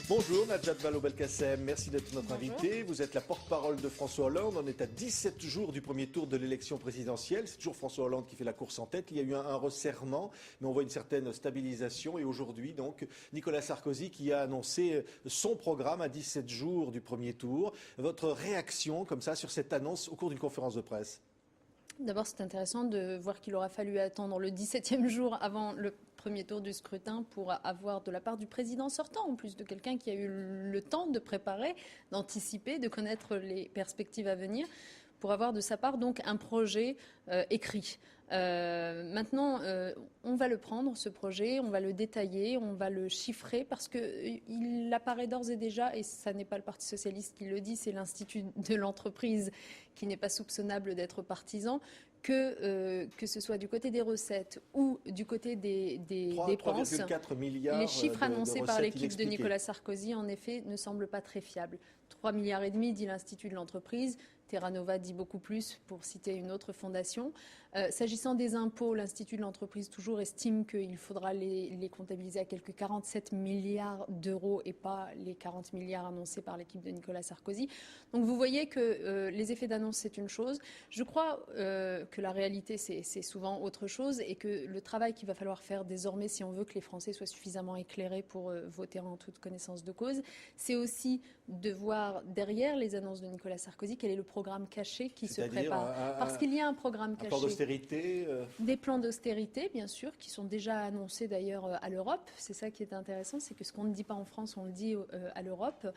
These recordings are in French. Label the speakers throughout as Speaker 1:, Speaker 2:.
Speaker 1: Bonjour Najat Vallaud-Belkacem, merci d'être notre invitée. Vous êtes la porte-parole de François Hollande. On est à 17 jours du premier tour de l'élection présidentielle. C'est toujours François Hollande qui fait la course en tête. Il y a eu un resserrement, mais on voit une certaine stabilisation. Et aujourd'hui, donc, Nicolas Sarkozy qui a annoncé son programme à 17 jours du premier tour. Votre réaction comme ça sur cette annonce au cours d'une conférence de presse?
Speaker 2: D'abord, c'est intéressant de voir qu'il aura fallu attendre le 17e jour avant le premier tour du scrutin pour avoir de la part du président sortant, en plus de quelqu'un qui a eu le temps de préparer, d'anticiper, de connaître les perspectives à venir, pour avoir de sa part donc un projet écrit. Maintenant, on va le prendre, ce projet, on va le détailler, on va le chiffrer parce qu'il apparaît d'ores et déjà, et ça n'est pas le Parti socialiste qui le dit, c'est l'Institut de l'entreprise qui n'est pas soupçonnable d'être partisan, que ce soit du côté des recettes ou du côté des dépenses,
Speaker 1: 3,4 milliards
Speaker 2: les chiffres annoncés par l'équipe de Nicolas Sarkozy, en effet, ne semblent pas très fiables. 3,5 milliards, dit l'Institut de l'entreprise. Terra Nova dit beaucoup plus, pour citer une autre fondation. S'agissant des impôts, l'Institut de l'entreprise toujours estime qu'il faudra les comptabiliser à quelques 47 milliards d'euros et pas les 40 milliards annoncés par l'équipe de Nicolas Sarkozy. Donc vous voyez que les effets d'annonce, c'est une chose. Je crois que la réalité, c'est souvent autre chose et que le travail qu'il va falloir faire désormais, si on veut que les Français soient suffisamment éclairés pour voter en toute connaissance de cause, c'est aussi de voir derrière les annonces de Nicolas Sarkozy quel est le programme caché qui se prépare. Parce qu'il y a un programme caché.
Speaker 1: Un plan d'austérité
Speaker 2: Des plans d'austérité, bien sûr, qui sont déjà annoncés d'ailleurs à l'Europe. C'est ça qui est intéressant, c'est que ce qu'on ne dit pas en France, on le dit à l'Europe.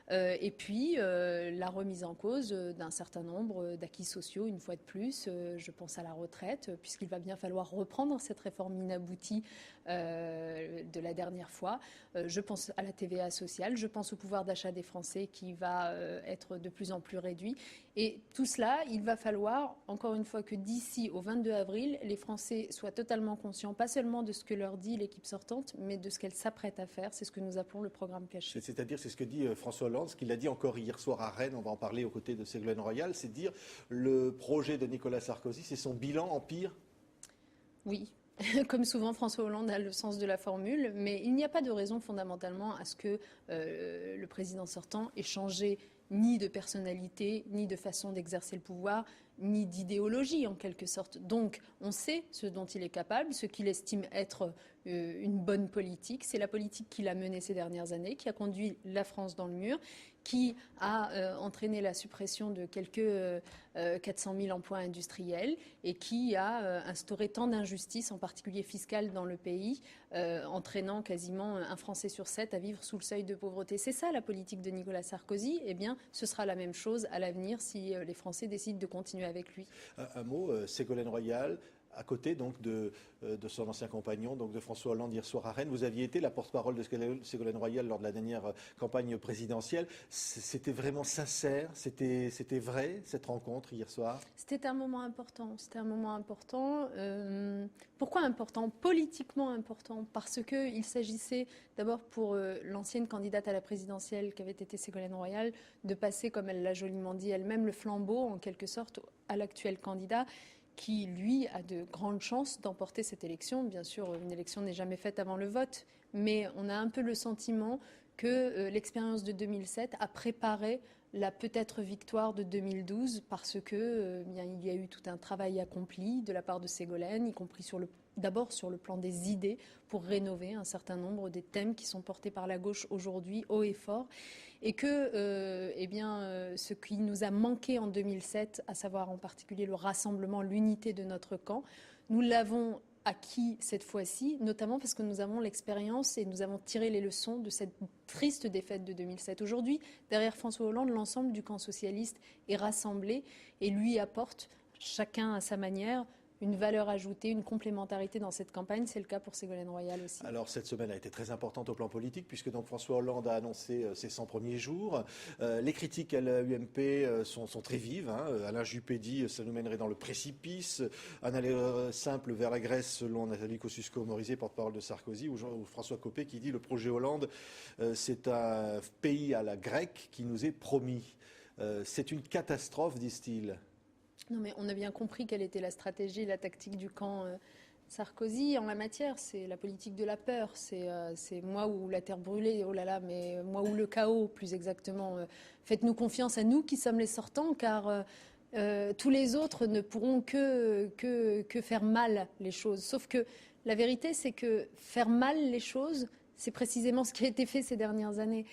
Speaker 2: Et puis, la remise en cause d'un certain nombre d'acquis sociaux, une fois de plus. Je pense à la retraite, puisqu'il va bien falloir reprendre cette réforme inaboutie de la dernière fois. Je pense à la TVA sociale, je pense au pouvoir d'achat des Français qui va être de plus en plus réduit. Et tout cela, il va falloir, encore une fois, que d'ici au 22 avril, les Français soient totalement conscients, pas seulement de ce que leur dit l'équipe sortante, mais de ce qu'elle s'apprête à faire. C'est ce que nous appelons le programme caché.
Speaker 1: C'est-à-dire, c'est ce que dit François Hollande, ce qu'il a dit encore hier soir à Rennes, on va en parler aux côtés de Ségolène Royal, c'est dire le projet de Nicolas Sarkozy, c'est son bilan empire?
Speaker 2: Oui. Comme souvent, François Hollande a le sens de la formule, mais il n'y a pas de raison fondamentalement à ce que le président sortant ait changé ni de personnalité, ni de façon d'exercer le pouvoir, ni d'idéologie en quelque sorte. Donc on sait ce dont il est capable, ce qu'il estime être une bonne politique. C'est la politique qu'il a menée ces dernières années, qui a conduit la France dans le mur, qui a entraîné la suppression de quelques 400 000 emplois industriels et qui a instauré tant d'injustices, en particulier fiscales, dans le pays, entraînant quasiment un Français sur 7 à vivre sous le seuil de pauvreté. C'est ça la politique de Nicolas Sarkozy. Eh bien, ce sera la même chose à l'avenir si les Français décident de continuer avec lui.
Speaker 1: Un mot, Ségolène Royal, à côté donc de son ancien compagnon, donc de François Hollande hier soir à Rennes. Vous aviez été la porte-parole de Ségolène Royal lors de la dernière campagne présidentielle. C'était vraiment sincère, c'était vrai cette rencontre hier soir?
Speaker 2: C'était un moment important. C'était un moment important. Pourquoi important? Politiquement important. Parce qu'il s'agissait d'abord pour l'ancienne candidate à la présidentielle qui avait été Ségolène Royal de passer, comme elle l'a joliment dit elle-même, le flambeau en quelque sorte à l'actuel candidat, qui, lui, a de grandes chances d'emporter cette élection. Bien sûr, une élection n'est jamais faite avant le vote, mais on a un peu le sentiment que l'expérience de 2007 a préparé la peut-être victoire de 2012 parce que il y a eu tout un travail accompli de la part de Ségolène, y compris d'abord sur le plan des idées pour rénover un certain nombre des thèmes qui sont portés par la gauche aujourd'hui haut et fort, et que ce qui nous a manqué en 2007, à savoir en particulier le rassemblement, l'unité de notre camp, nous l'avons acquis cette fois-ci, notamment parce que nous avons l'expérience et nous avons tiré les leçons de cette triste défaite de 2007. Aujourd'hui, derrière François Hollande, l'ensemble du camp socialiste est rassemblé et lui apporte, chacun à sa manière, une valeur ajoutée, une complémentarité dans cette campagne. C'est le cas pour Ségolène Royal aussi.
Speaker 1: Alors cette semaine a été très importante au plan politique puisque donc François Hollande a annoncé ses 100 premiers jours. Les critiques à l'UMP sont très vives. Alain Juppé dit ça nous mènerait dans le précipice. Un aller simple vers la Grèce selon Nathalie Kosciusko-Morizet, porte-parole de Sarkozy, ou François Copé qui dit le projet Hollande c'est un pays à la grecque qui nous est promis. C'est une catastrophe, disent-ils.
Speaker 2: Non, mais on a bien compris quelle était la stratégie, la tactique du camp Sarkozy, en la matière, c'est la politique de la peur. C'est moi ou la terre brûlée, oh là là, mais moi ou le chaos, plus exactement. Faites-nous confiance à nous qui sommes les sortants, car tous les autres ne pourront que faire mal les choses. Sauf que la vérité, c'est que faire mal les choses, c'est précisément ce qui a été fait ces dernières années.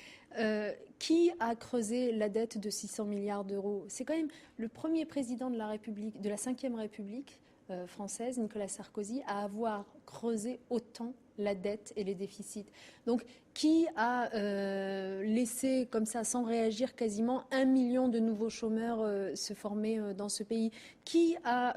Speaker 2: Qui a creusé la dette de 600 milliards d'euros? C'est quand même le premier président de la République, de la Ve République française, Nicolas Sarkozy, à avoir creusé autant la dette et les déficits. Donc, qui a laissé comme ça, sans réagir quasiment, 1 million de nouveaux chômeurs se former dans ce pays? Qui a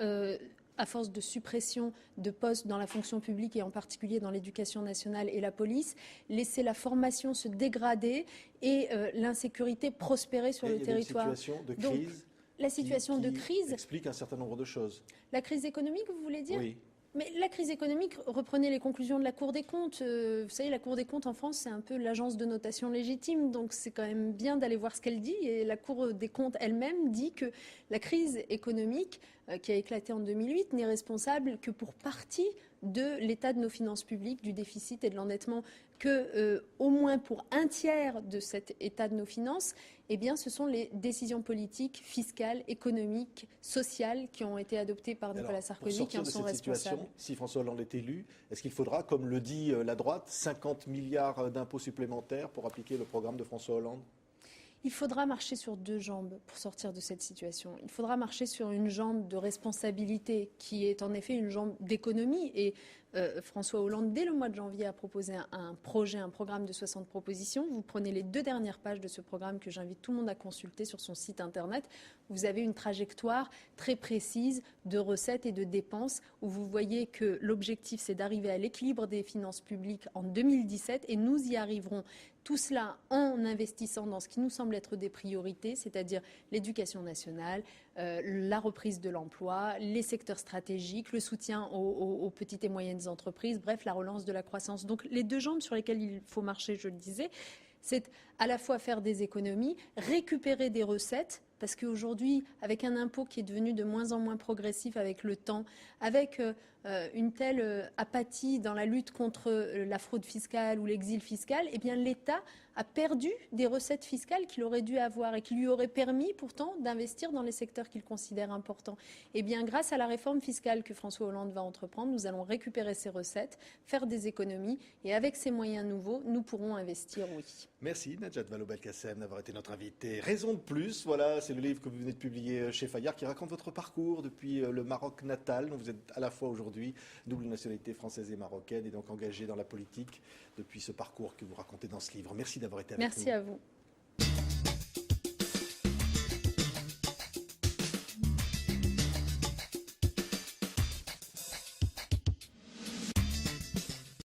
Speaker 2: à force de suppression de postes dans la fonction publique et en particulier dans l'éducation nationale et la police, laisser la formation se dégrader et l'insécurité prospérer sur le territoire.
Speaker 1: Une situation de crise.
Speaker 2: Donc, la situation de crise
Speaker 1: explique un certain nombre de choses.
Speaker 2: La crise économique, vous voulez dire?
Speaker 1: Oui.
Speaker 2: Mais la crise économique, reprenez les conclusions de la Cour des comptes. Vous savez, la Cour des comptes en France, c'est un peu l'agence de notation légitime. Donc c'est quand même bien d'aller voir ce qu'elle dit. Et la Cour des comptes elle-même dit que la crise économique qui a éclaté en 2008 n'est responsable que pour partie de l'état de nos finances publiques, du déficit et de l'endettement, que au moins pour un tiers de cet état de nos finances, eh bien, ce sont les décisions politiques, fiscales, économiques, sociales qui ont été adoptées par Nicolas Sarkozy qui en sont responsables.
Speaker 1: Si François Hollande est élu, est-ce qu'il faudra, comme le dit la droite, 50 milliards d'impôts supplémentaires pour appliquer le programme de François Hollande?
Speaker 2: Il faudra marcher sur deux jambes pour sortir de cette situation. Il faudra marcher sur une jambe de responsabilité qui est en effet une jambe d'économie. Et François Hollande, dès le mois de janvier, a proposé un programme de 60 propositions. Vous prenez les 2 dernières pages de ce programme que j'invite tout le monde à consulter sur son site internet. Vous avez une trajectoire très précise de recettes et de dépenses où vous voyez que l'objectif, c'est d'arriver à l'équilibre des finances publiques en 2017 et nous y arriverons. Tout cela en investissant dans ce qui nous semble être des priorités, c'est-à-dire l'éducation nationale, la reprise de l'emploi, les secteurs stratégiques, le soutien aux petites et moyennes entreprises, bref, la relance de la croissance. Donc les deux jambes sur lesquelles il faut marcher, je le disais, c'est à la fois faire des économies, récupérer des recettes, parce qu'aujourd'hui, avec un impôt qui est devenu de moins en moins progressif avec le temps, avec une telle apathie dans la lutte contre la fraude fiscale ou l'exil fiscal, eh bien l'État a perdu des recettes fiscales qu'il aurait dû avoir et qui lui auraient permis pourtant d'investir dans les secteurs qu'il considère importants. Eh bien, grâce à la réforme fiscale que François Hollande va entreprendre, nous allons récupérer ces recettes, faire des économies et avec ces moyens nouveaux, nous pourrons investir, oui.
Speaker 1: Merci Najat Vallaud-Belkacem d'avoir été notre invitée. Raison de plus, voilà, c'est le livre que vous venez de publier chez Fayard qui raconte votre parcours depuis le Maroc natal. Vous êtes à la fois aujourd'hui double nationalité française et marocaine et donc engagé dans la politique depuis ce parcours que vous racontez dans ce livre. Merci d'avoir été avec nous.
Speaker 2: Merci à vous.